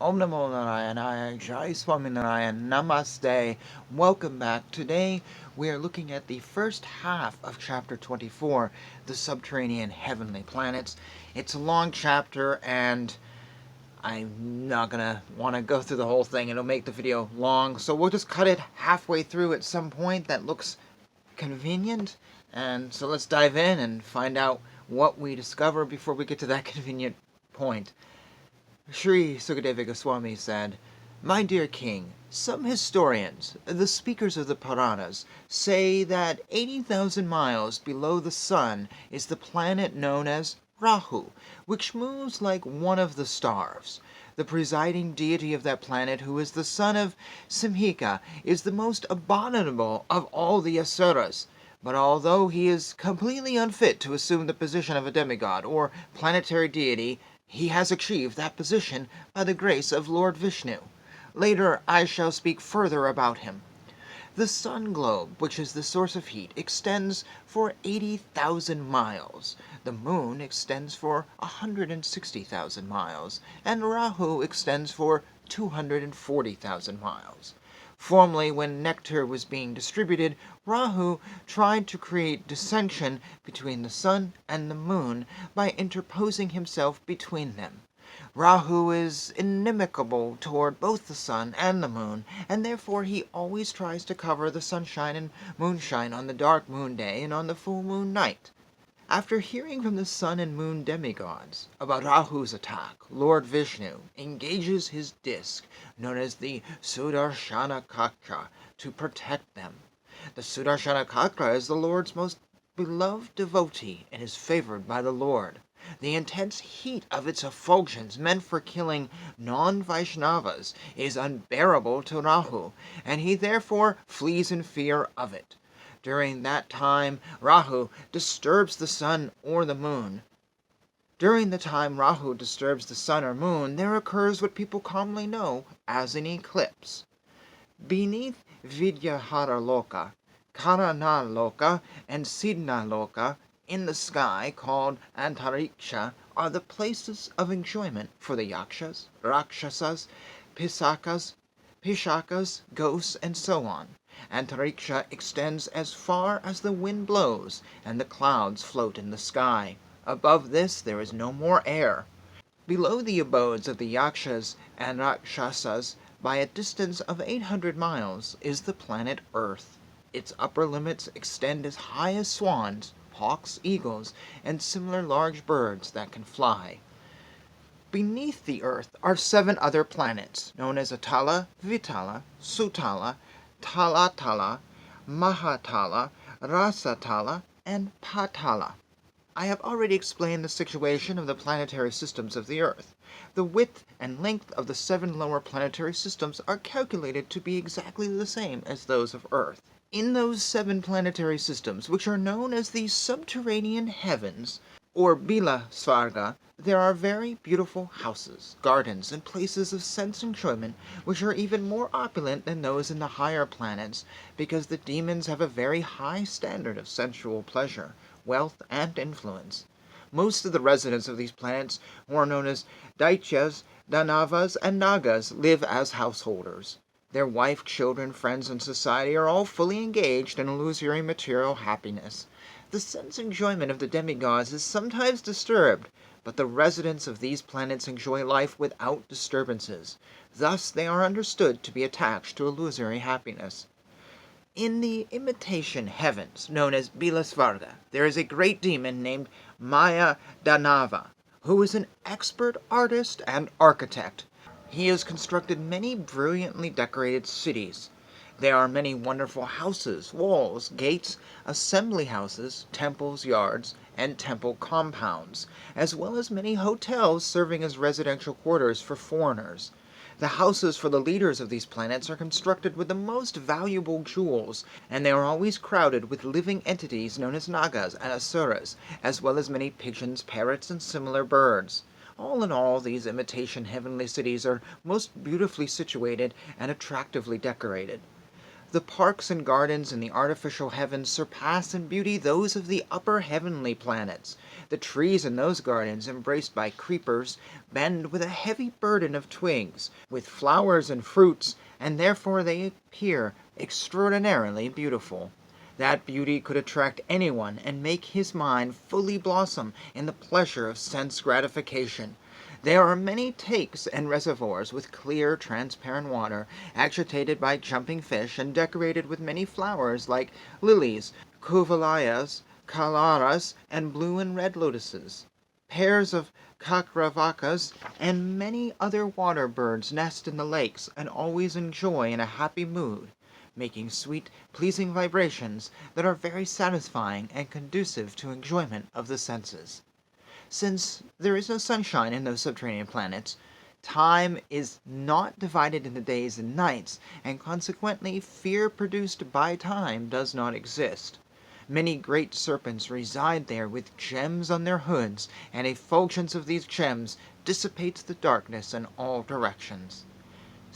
Om Namo Narayana, Jai Swaminarayan, Namaste. Welcome back. Today we are looking at the first half of chapter 24, the subterranean heavenly planets. It's a long chapter and I'm not gonna want to go through the whole thing. It'll make the video long, so we'll just cut it halfway through at some point that looks convenient. And so let's dive in and find out what we discover before we get to that convenient point. Sri Sukadeva Goswami said, "My dear king, some historians, the speakers of the Puranas, say that 80,000 miles below the sun is the planet known as Rahu, which moves like one of the stars. The presiding deity of that planet, who is the son of Simhika, is the most abominable of all the Asuras. But although he is completely unfit to assume the position of a demigod or planetary deity, he has achieved that position by the grace of Lord Vishnu. Later I shall speak further about him. The sun globe, which is the source of heat, extends for 80,000 miles. The moon extends for 160,000 miles, and Rahu extends for 240,000 miles. Formerly, when nectar was being distributed, Rahu tried to create dissension between the sun and the moon by interposing himself between them. Rahu is inimical toward both the sun and the moon, and therefore he always tries to cover the sunshine and moonshine on the dark moon day and on the full moon night. After hearing from the sun and moon demigods about Rahu's attack, Lord Vishnu engages his disk, known as the Sudarshana Chakra, to protect them. The Sudarshana Chakra is the Lord's most beloved devotee and is favored by the Lord. The intense heat of its effulgence, meant for killing non-Vaishnavas, is unbearable to Rahu, and he therefore flees in fear of it. During that time, Rahu disturbs the sun or the moon. During the time Rahu disturbs the sun or moon, there occurs what people commonly know as an eclipse. Beneath Vidyahara Loka, Karana Loka, and Sidna Loka, in the sky, called Antariksha, are the places of enjoyment for the Yakshas, Rakshasas, Pishakas, ghosts, and so on. Antariksha extends as far as the wind blows, and the clouds float in the sky. Above this there is no more air. Below the abodes of the Yakshas and Rakshasas, by a distance of 800 miles, is the planet Earth. Its upper limits extend as high as swans, hawks, eagles, and similar large birds that can fly. Beneath the Earth are 7 other planets, known as Atala, Vitala, Sutala, Talatala, Mahatala, Rasatala, and Patala. I have already explained the situation of the planetary systems of the Earth. The width and length of the 7 lower planetary systems are calculated to be exactly the same as those of Earth. In those 7 planetary systems, which are known as the subterranean heavens, or Bila Svarga, there are very beautiful houses, gardens, and places of sense enjoyment which are even more opulent than those in the higher planets, because the demons have a very high standard of sensual pleasure, wealth, and influence. Most of the residents of these planets, who are known as Daityas, Danavas, and Nagas, live as householders. Their wife, children, friends, and society are all fully engaged in illusory material happiness. The sense enjoyment of the demigods is sometimes disturbed, but the residents of these planets enjoy life without disturbances. Thus they are understood to be attached to illusory happiness. In the imitation heavens, known as Bilasvarga, there is a great demon named Maya Danava, who is an expert artist and architect. He has constructed many brilliantly decorated cities. There are many wonderful houses, walls, gates, assembly houses, temples, yards, and temple compounds, as well as many hotels serving as residential quarters for foreigners. The houses for the leaders of these planets are constructed with the most valuable jewels, and they are always crowded with living entities known as Nagas and Asuras, as well as many pigeons, parrots, and similar birds. All in all, these imitation heavenly cities are most beautifully situated and attractively decorated. The parks and gardens in the artificial heavens surpass in beauty those of the upper heavenly planets. The trees in those gardens, embraced by creepers, bend with a heavy burden of twigs, with flowers and fruits, and therefore they appear extraordinarily beautiful. That beauty could attract anyone and make his mind fully blossom in the pleasure of sense gratification. There are many takes and reservoirs with clear, transparent water, agitated by jumping fish, and decorated with many flowers like lilies, cuvillaeas, calaras, and blue and red lotuses. Pairs of cacravacas and many other water birds nest in the lakes and always enjoy in a happy mood, making sweet, pleasing vibrations that are very satisfying and conducive to enjoyment of the senses. Since there is no sunshine in those subterranean planets, time is not divided into days and nights, and consequently fear produced by time does not exist. Many great serpents reside there with gems on their hoods, and a effulgence of these gems dissipates the darkness in all directions.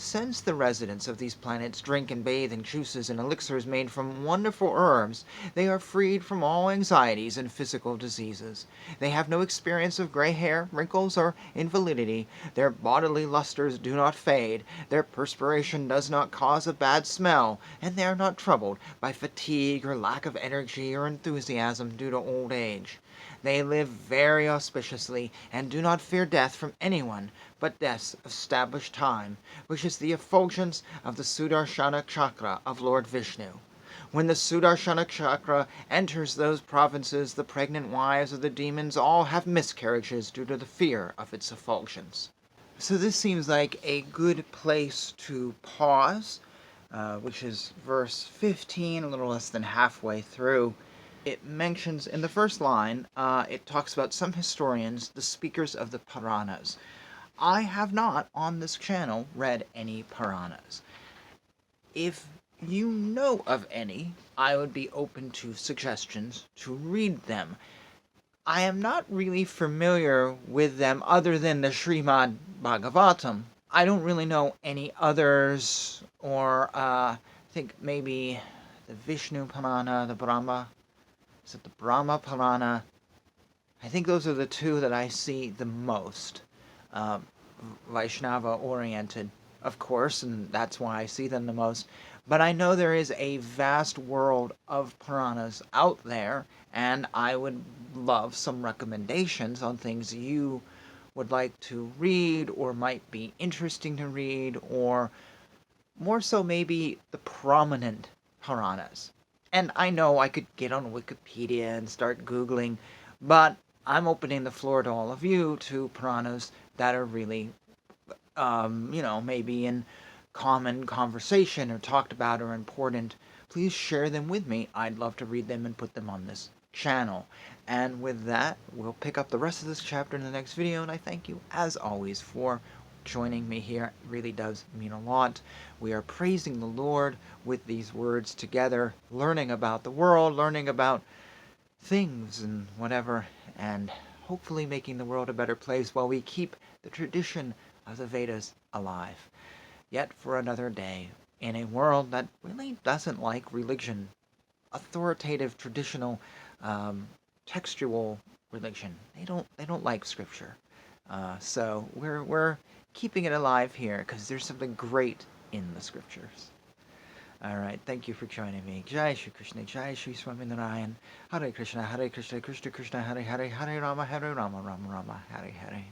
Since the residents of these planets drink and bathe in juices and elixirs made from wonderful herbs, they are freed from all anxieties and physical diseases. They have no experience of gray hair, wrinkles, or invalidity. Their bodily lusters do not fade. Their perspiration does not cause a bad smell, and they are not troubled by fatigue or lack of energy or enthusiasm due to old age. They live very auspiciously, and do not fear death from anyone but death's established time, which is the effulgence of the Sudarshana Chakra of Lord Vishnu. When the Sudarshana Chakra enters those provinces, the pregnant wives of the demons all have miscarriages due to the fear of its effulgence. So this seems like a good place to pause, which is verse 15, a little less than halfway through. It mentions in the first line, it talks about some historians, the speakers of the Puranas. I have not on this channel read any Puranas. If you know of any, I would be open to suggestions to read them. I am not really familiar with them other than the Srimad Bhagavatam. I don't really know any others, or I think maybe the Vishnu Purana, the Brahma. Is it the Brahma Purana? I think those are the two that I see the most. Vaishnava oriented, of course, and that's why I see them the most. But I know there is a vast world of Puranas out there, and I would love some recommendations on things you would like to read or might be interesting to read, or more so maybe the prominent Puranas. And I know I could get on Wikipedia and start Googling, but I'm opening the floor to all of you to Puranas that are really, maybe in common conversation or talked about or important. Please share them with me. I'd love to read them and put them on this channel. And with that, we'll pick up the rest of this chapter in the next video, and I thank you, as always, for joining me here. It really does mean a lot. We are praising the Lord with these words together, learning about the world, learning about things and whatever, and hopefully making the world a better place while we keep the tradition of the Vedas alive. Yet for another day, in a world that really doesn't like religion, authoritative, traditional, textual religion. They don't like scripture. So we're keeping it alive here because there's something great in the scriptures. All right, thank you for joining me. Jai Shri Krishna, Jai Shri Swaminarayan, Hare Krishna, Krishna Krishna, Hare Hare, Hare Rama, Rama Rama, Hare Hare.